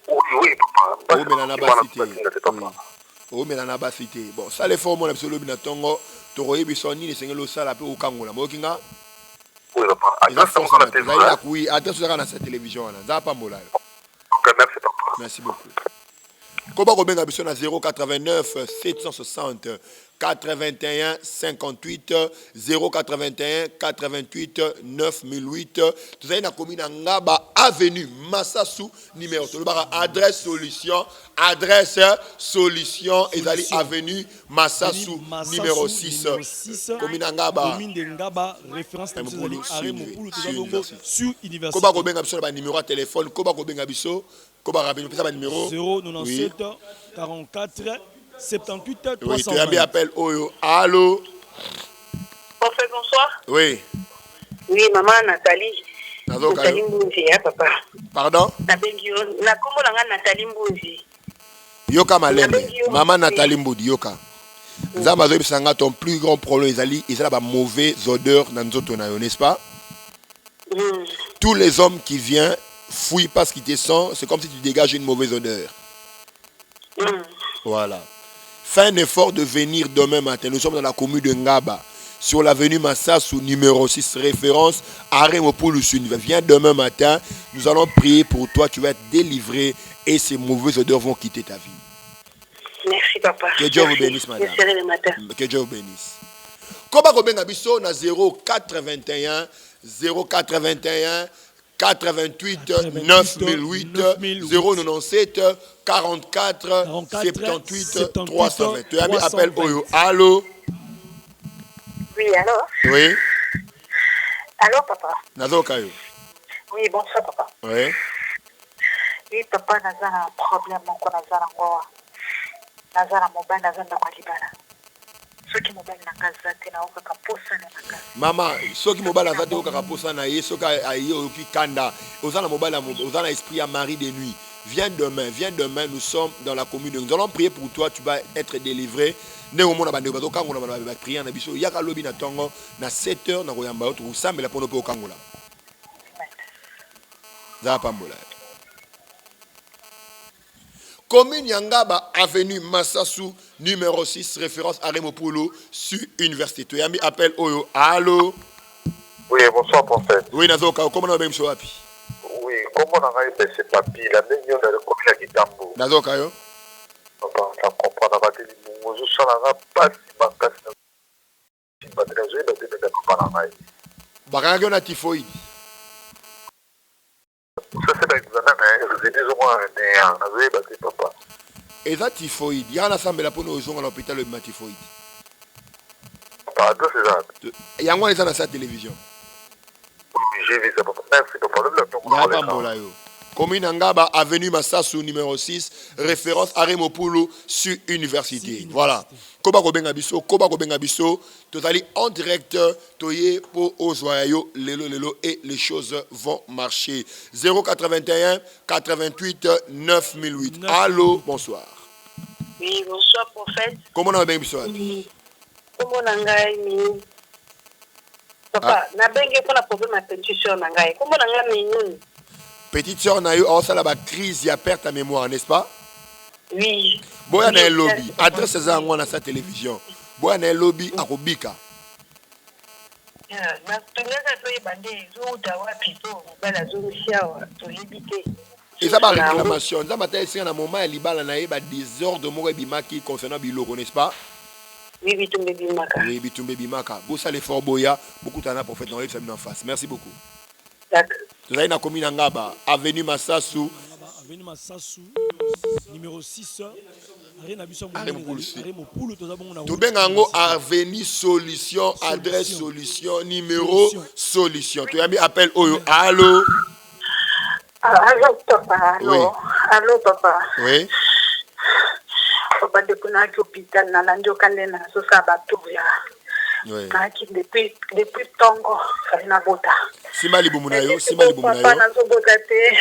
Oui, papa. Où mais la Naba cité. Où mais la Naba cité. Bon, ça les formes, on a absolument binatongo. Toroye bisoni, les seigneurs ça la peu au Kangola. Mokinga. Oui, papa. Oui, attention à la télévision. Ça pas mola. Ok, merci papa. Merci beaucoup. Comment Robin Abisson à 089 760 81 58 081 88 9008. Tout ça, il y a une commune Ngaba Avenue Massassou numéro. Adresse solution et d'aller Avenue Massassou numéro 6. Commune Ngaba. Commune de Ngaba, référence sur université. Comment Robin Abisson a un numéro de téléphone? Comment Robin Abisson? Comment numéro 097 44 78 320. Oui, tu as mis appel Oyo. Allô? Prophète, bonsoir. Oui. Oui, maman Nathalie. Nathalie Mbouzi, papa. Pardon? Na kombo nanga Nathalie Mbouzi. Yoka malembe. Maman Nathalie Mbouzi, yoka. Nzamba zo bisanga ton plus grand problème ils ont la mauvaise odeur dans nzoto na yo, n'est-ce pas? Tous les hommes qui viennent fouille parce qu'il te sent, c'est comme si tu dégages une mauvaise odeur. Voilà. Fais un effort de venir demain matin. Nous sommes dans la commune de Ngaba, sur l'avenue Massassou, numéro 6, référence Aremopoulou. Viens demain matin, nous allons prier pour toi, tu vas être délivré et ces mauvaises odeurs vont quitter ta vie. Merci papa. Que Dieu vous bénisse, madame. Que Dieu vous bénisse. Comment Robin Abisso, on a 081 88 9008 097 44 78 320. Tu as mis appel Oyo. Allô? Oui, allô? Oui. Allô, papa? Nazokayo. Oui, bonsoir, papa. Oui. Oui, papa, naza un problème, mon ko naza na ngoa. Naza na mobile, naza na kwalibana. Soki mobile na kazate na oka kaposa na kazate. Mama, soki mobile na kazate oka kaposa na ye, soki aye oki kanda. Ozana mobile, ozana esprit à Marie de nuit. Viens demain, nous sommes dans la commune. Nous allons prier pour toi, tu vas être délivré. Néanmoins, on va prier en abisso. Yaka lobi na tongo na 7h na koyamba oto usambela pono pe okangola. Za pambola. Commune Yangaba, avenue Massassou, numéro 6, référence Aremopoulou, sur Université. Tu as mis appel Oyo. Allô? Oui, bonsoir, prophète. Oui, Nazoka, comment on a même choisi? Oui, comment on a fait ce papier? La même de la commune à Kitambo. Nazoka, yo? Papa, ça comprend la bataille. Nous sommes pas si bancas. Si batraje, la tête de la commune. Bakanga na typhoïde. moi nazoye bate papa. Et ça typhoïde. Il y a un assemblée pour nous à l'hôpital le typhoïde. Pardon, c'est ça. Il y a un dans sa télévision. J'ai vu ça, papa. Merci, papa. Commune Angaba, avenue Massassou, numéro 6, référence à Remopoulo sur Université. Voilà. Koba Kobenga Bisso, totali en direct, toye pour Ozoayo, lelo, et les choses vont marcher. 081 88 9008. Allô, bonsoir. Oui, bonsoir, prophète. Comment on a bien Bisso? Comment on a papa, na bengi pour la problème à pétition nangai. Comment on a mis petite sœur na yo ça la crise ya perte à mémoire, n'est-ce pas? Oui. Boya na lobby, adresse ça ngwana sa télévision. Boya na lobby à Kobika. Na tunaweza toi bande zo dawa pito, bala zo siawa, to libité. Et ça va réclamation, ça matin c'est un moment libala na ba désordre mo bimaki concernant biloko, n'est-ce pas? Oui, Bitumbe Bimaka. Oui, Bitumbe Bimaka. Bossa les Fort Boya, beaucoup d'années prophète dans l'examen en face. Merci beaucoup. D'accord. Vous avez une commune Ngaba, avenue Massassou. Avenue Massassou, numéro 6. Tout bien en avenue solution, adresse solution, numéro solution. Tu as mis appel Oyo. Allô? Allô, papa. Allô. Allô, papa. Oui. Papa, depuis l'hôpital, Nanjo Kandena, Sosabatoya. Oui. Depuis Tongo, Farina Bota. Simba Libumunayo, Simba Libumunayo.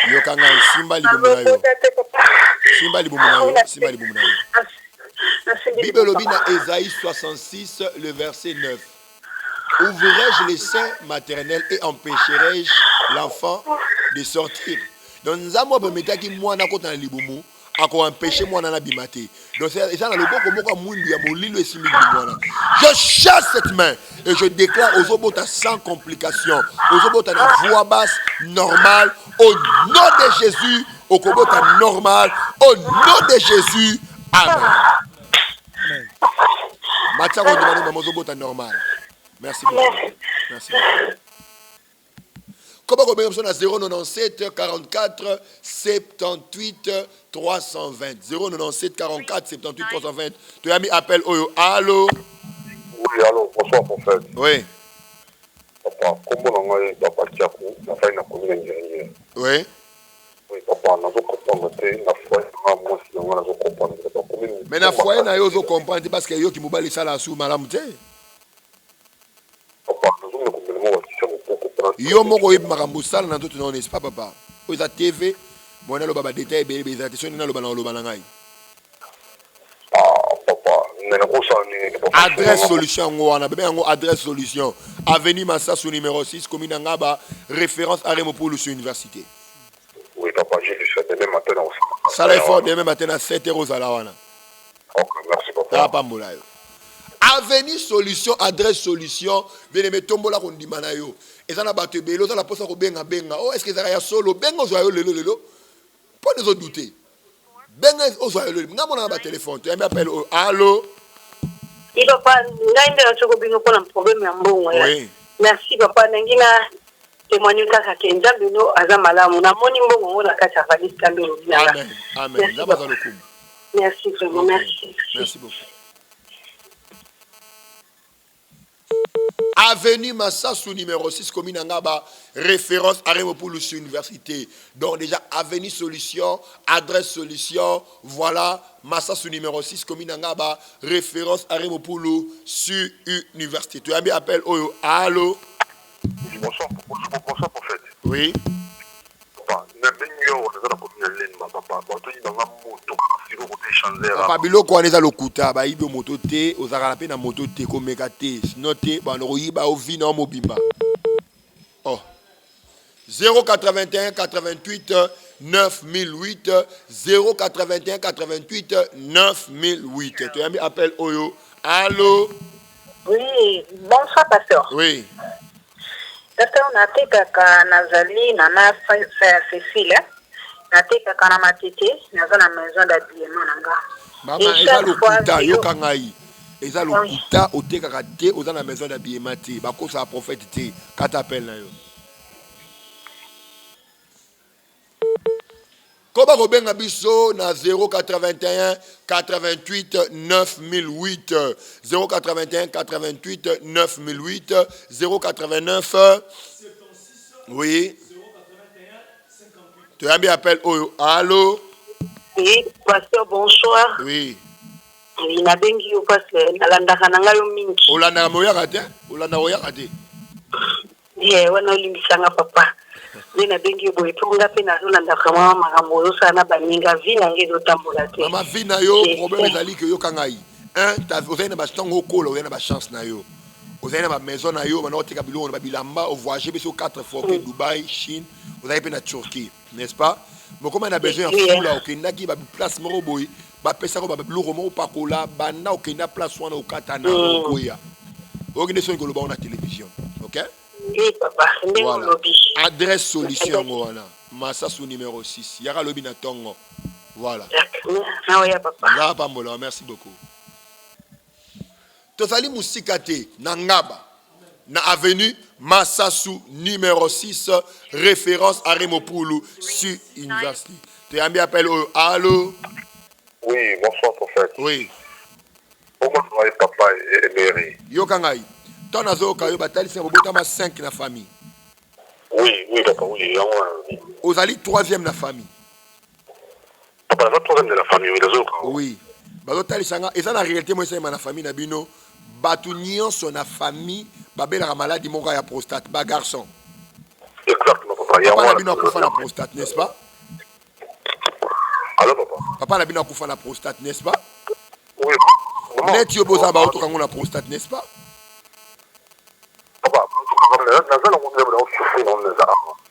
Yokanga, Simba Libumunayo. Simba Libumunayo, Simba Libumunayo. Bible Lobina, Ésaïe 66, le verset 9. Ouvrirai-je les seins maternels et empêcherai-je l'enfant de sortir? Donc, nous avons besoin de moi, Libumu. Encore empêcher moi dans bimate. Donc c'est ça le bon je chasse cette main et je déclare aux obota sans complication, aux obota la voix basse normale au nom de Jésus, au kobota normal au nom de Jésus. Amen. Matia on demande aux obota normal. Merci beaucoup. Merci beaucoup. Comment on peut 097 44 78 320 097 44 78 320. Tu as mis appel Oyo. Allô? Oui, allô, bonsoir prophète. Oui. Papa, comment on a papa Tiakou, la fin de la commune ingénieur. Oui. Oui, papa, on a comprendre la foi, moi si on a comprendre. Mais la foi, on a comprendre parce que yo qui m'obali ça la sous madame te. Papa, nous on comprendre yo moko yeb makambo sala na toto non n'est pas papa o za TV bona lo baba détail be be za tesoni na lo bana ngai papa nena ko sa ni adresse solution ngwana bebe ngo adresse solution avenue Massassou numéro 6 commune Ngaba référence à Remopoulo sur université. Oui papa, j'ai lu ça demain matin ça là fort demain matin à 7h à la wana. OK, merci papa. Papa Moulayo. Avenue solution, adresse solution, bien aimé tombola kondimana yo. Et ça na battu belo, ça la posa ko benga. Oh, est-ce que ça y a solo benga zo lelo. Pas de douter. Benga zo lelo. Nga mona ba téléphone, tu m'appelles allô? Il papa, ngainde na choko bingo pour un problème ya mbongo. Oui. Merci papa, ngina témoigner kaka kenza bino azamala mona moni mbongo ngona kacha valise kambelo bina. Amen. Amen. Là bas le coup. Merci vraiment, merci. Merci beaucoup. Avenue Massassou numéro 6 commune Ngaba référence à Remopoulo sur université. Donc déjà avenue solution, adresse solution, voilà Massassou numéro 6 commune Ngaba référence à Remopoulo sur université. Tu as bien appel Oyo. Allô? Bonsoir prophète. Oui. Papa, na benyo on a la commune lenma papa, ba to yinga moto silo ko échanger. Papa biloko aneza lokuta ba ibe moto te ozaka na pe na moto te ko meka te noté ba no yiba o vina o mobimba. Oh. 081 88 9008 081 88 9008. Tu as mis appel Oyo. Allô? Oui, bonsoir pasteur. Oui. Pasteur, on a été kaka nazali nana frère Cécile. Nateka kana matete naza na maison d'habillement nanga. Mama eza lokuta yoka ngai. Eza lokuta otekaka te oza na maison d'habillement te. Bakosa a prophète te. Kata appel na yo. Koba Robenga Biso na 081 88 9008 081 88 9008 089 oui. Tu as bien appel allô. Oui, pasteur, bonsoir. Oui. Oui, na bengi yo pasteur, nalandaka na ngayo mingi. Olanda moyaka te? Olanda oyaka te? Wana olimbisanga papa. Na bengi yo boye ponga pe na zolandaka mama makambo osana baninga vina ngezo tambola te. Mama vina yo problème ezali ke yo kangai. Ozali na bastango okola, ozali na bachance na yo. Ozali na ba maison na yo, bana oteka biloko na bilamba, o voyager biso 4 fois ke Dubaï, Chine, ozali pe na Turquie, n'est-ce pas? Mais comme on a besoin de foula, ok, n'a qui va place moro boy, va pesa ko ba biloko moko pakola, bana ok na place wana o katana okoya. Ok, ne sont que le ba na télévision, ok? Oui papa, voilà. Adresse solution wana. Massasu numéro 6. Yara lobi na tongo. Voilà. Merci beaucoup. Tozali musikate na ngaba na avenue Massasu numéro 6 référence à Remopulu sur University. Tu as bien appelé allô? Oui, bonsoir prophète. Oui. Comment va papa et Mary? Yo kangai. Ton azo kayo batali c'est botama 5 na famille. Oui, papa, oui. Ozali 3e na famille. Papa, la 3e de la famille, oui, les autres. Oui. Bazotali sanga, et ça la réalité moi c'est na famille na bino. Batu nyonso na famille, babela la maladie moka ya prostate, ba garçon. Exactement, papa. Papa na bino akufa na prostate, n'est-ce pas? Allô, papa. Papa na bino akufa na prostate, n'est-ce pas? Oui. Net yo boza ba otokango na prostate, n'est-ce pas? Papa,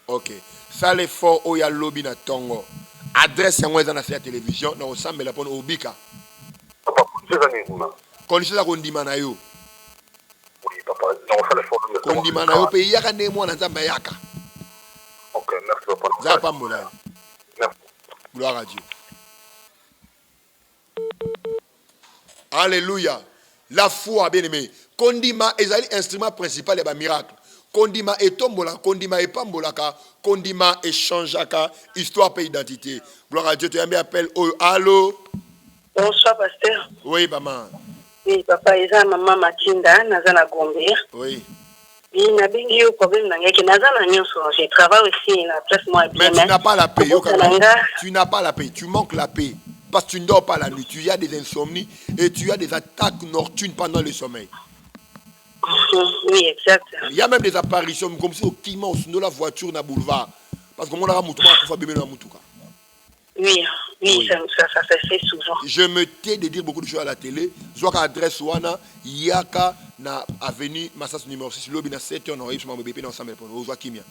ok. Ça les fort oya lobby na tongo. Adresse yango eza na la télévision na osambela pona obika. Papa, c'est ça. Kondition za kondima na yo. Oui, papa. Non, ça les fort. Kondima na yo pe yaka ne mwana nzamba yaka. Ok, merci papa. Za pa mbola. Merci. Gloire à Dieu. Alléluia. La foi, bien aimé. Kondima est l'instrument principal de miracle. Kondima est tombola, kondima est pambolaka, kondima est changeaka, histoire et identité. Gloire à Dieu, tu as mis appel. Allô? Bonsoir, pasteur. Oui, maman. Oui, papa, eza maman Matinda, nazana Gombe. Oui. Oui, na bengi yo problème na ngaki nazana nyonso, je travaille aussi na place moi bien. Mais tu n'as pas la paix, tu n'as pas la paix, tu manques la paix. Parce que tu ne dors pas la nuit, tu as des insomnies et tu as des attaques nocturnes pendant le sommeil. Oui, exact. Il y a même des apparitions comme si au climat, au la voiture dans le boulevard. Parce que mon ara mutuka kufa bébé na mutuka. Oui, ça se fait souvent. Je me tais de dire beaucoup de choses à la télé. Zoaka adresse wana yaka na avenue Massas numéro 6 lobby na 7h na yipsuma bébé na ensemble pour ozwa kimia.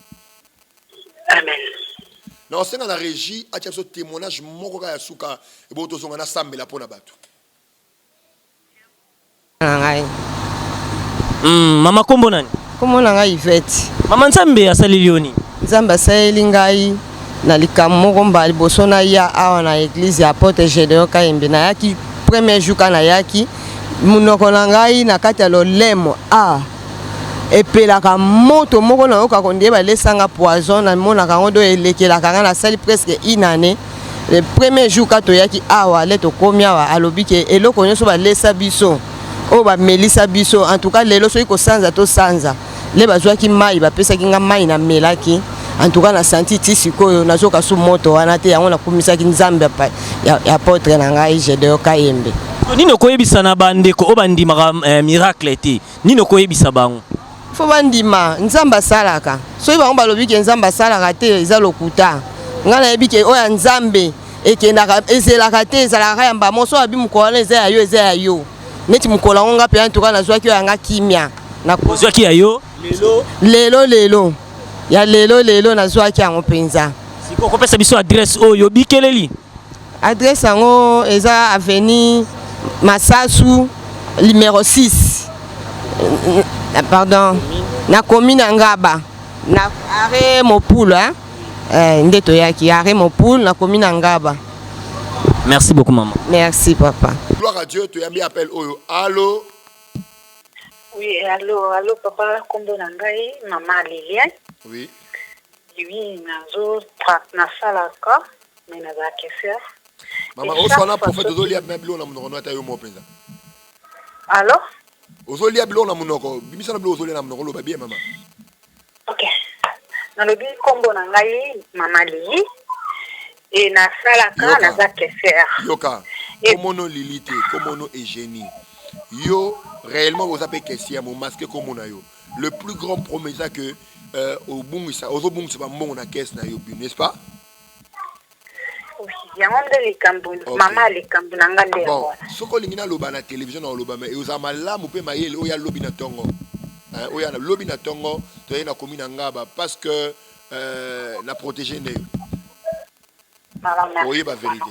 Amen. Na senga na régie atia so témoignage moko ka yasuka e bo tozonga na sambela pona bato. Ngai. Mama kombo nani? Kombo na ngai Yvette. Mama Nzambe asaleli yoni. Nzambe asaleli ngai na likambo moko mbali boso na ya awa na église ya Porte Gédéon Kayembe na yaki premier jour kana yaki munoko na ngai na kati ya lolemo epelaka moto moko na yoka konde ba lesanga poison na mona kango do elekela kanga na sali presque une année. Le premier jour kato yaki awa leto komia wa alobi ke eloko nyoso ba lesa biso o ba melisa biso en tout cas lelo so iko sanza to sanza le bazwaki mai ba pesa kinga mai na melaki en tout cas na senti ti sikoyo nazoka su moto wana te yango na kumisaki Nzambe pa ya apôtre na ngai Gédéon Kayembe. Nino koyebisa na bandeko o bandimaka miracle te nino koyebisa bango fo bandima Nzambe asalaka so bango balobi ke Nzambe asalaka te eza lokuta ngana yebi ke oya Nzambe ekendaka ezelaka te ezalaka yamba moso abi mukola eza ya yo neti mukola ngo ngape en tout cas nazwaki yanga kimia na kozwaki ya yo lelo ya lelo nazwaki yango penza siko kopesa biso adresse oyo bikeleli adresse yango eza avenue Massasu numéro 6 pardon na commune Ngaba na arrêt Mopulu ndeto yaki arrêt Mopulu na commune Ngaba. Merci beaucoup maman. Merci papa. Gloire à Dieu, tu as mis appel oyo. Allô? Oui, allô papa, kombo na ngai maman Liliane. Oui. Oui, nazo na salaka mais nazalaki sœur. Maman, oswana prophète ozolia même bilo na munoko nata yo mopenza. Alors? Ozolia bilo na munoko, bimisa na bilo ozolia na munoko loba bien maman. OK. Nalobi kombo na ngai Mama Lili et na salaka nazalaki sœur. Yoka. Komono Lilité, komono Eugénie. Yo réellement vous appelez question mon masque comme on a yo. Le plus grand promessa que au bon ça au bon c'est pas mon na caisse na yo, n'est-ce pas? Oui, yango ndeli kambo mama le kambo nanga ndeli. Bon, soko lingina loba na télévision na loba mais ozama la mo pe mayele oya lobi na tongo. Hein, oya na lobi na tongo, to na komina ngaba parce que na protéger ne. Maman. Oui, ba vérité.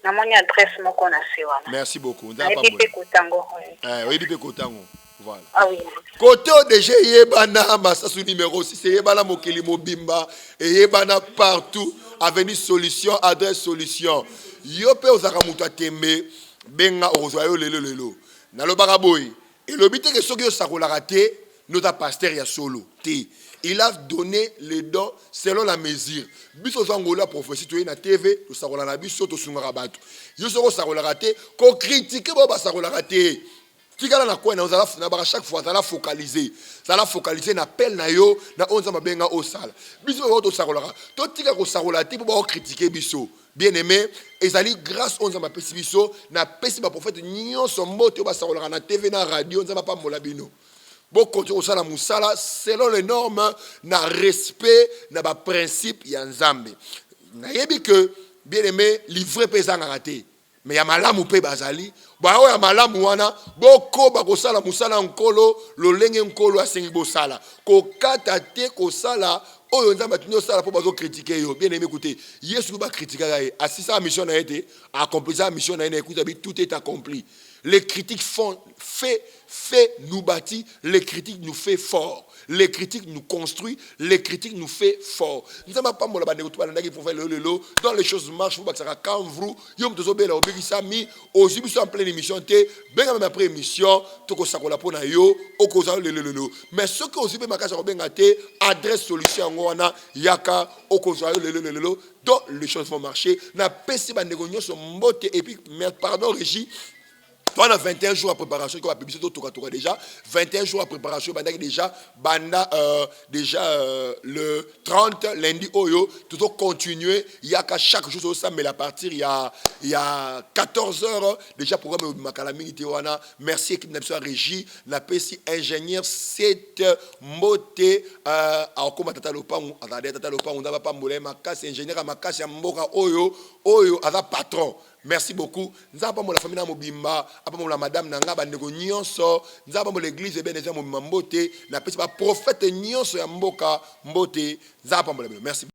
Namoni adresse moko na sewana. Merci beaucoup. Oui, Bipe Kotango. Voilà. Ah oui. Côté déjà yebana masasu numéro 6 yebana mokili mobimba et yebana partout avenue solution adresse solution. Yo pe ozaka mutu atembe benga ozwa yo lelo. Na lobaka boy. Et le but que soki yo sakolaka te notre pasteur ya solo te. Il a donné les dons selon la mesure. Biso zangola prophétie to na TV, to sakola na biso to sungaka bato. Yo soko sakola te, ko critiquer ba sakola te. Tikala na kwa na ozala na ba chaque fois ça focaliser. Ça la focaliser na appel na yo na onza mabenga au sala. Biso ba to sakola. To tika ko sakola te ba critiquer biso. Bien aimé, ezali grâce onza ma pesi biso na pesi ba prophète nyonso mbote ba sakola na TV na radio onza pa mola bino. Beaucoup de choses selon les normes, na respect, na ba principe ya nzambe. Na yebi que bien aimé livrer pesant raté. Mais ya malamu pe bazali, ba o ya malamu wana, boko ba ko sala musala nkolo, lo lenge nkolo asengi bo sala. Ko kata te ko sala oyo nzambe tinyo sala po bazo critiquer yo. Bien aimé écoutez, Yesu ba critiquer gaé, assisa mission na été, accompli sa mission na écoutez, tout est accompli. Les critiques fait nous bâtir, les critiques nous fait fort, les critiques nous construit, les critiques nous fait fort. Nous sommes pas moi dans les choses marchent, vous ça quand vous yom to zobela obekisa mi aujourd'hui en pleine émission te benga même après émission to ko sakola pona yo okoza lelo mais ce que aussi be makasa ko benga te adresse solution ngwana yaka okoza lelo donc les choses vont marcher na pesi ba négonyo so mbote et puis pardon Régie. Pendant 21 jours à préparation, qu'on va publier déjà 21 jours à préparation, déjà le 30 lundi oyo, tout continuer, il y a qu'à chaque jour au samedi à partir il y a 14 heures déjà programme Makalami Tiwana. Merci équipe nationale régie, la PC ingénieur 7 moté à Okomatata Lopangu, à Tata Lopangu, on n'a pas moulé Makasi ingénieur à Makasi Mboka oyo à patron. Merci beaucoup. Nous avons la famille Mobimba, la madame Nanga, Bandego Nyonso, nous avons l'église et bien les gens Mbote, la prophète Nyonso Mboka Mbote, nous avons merci.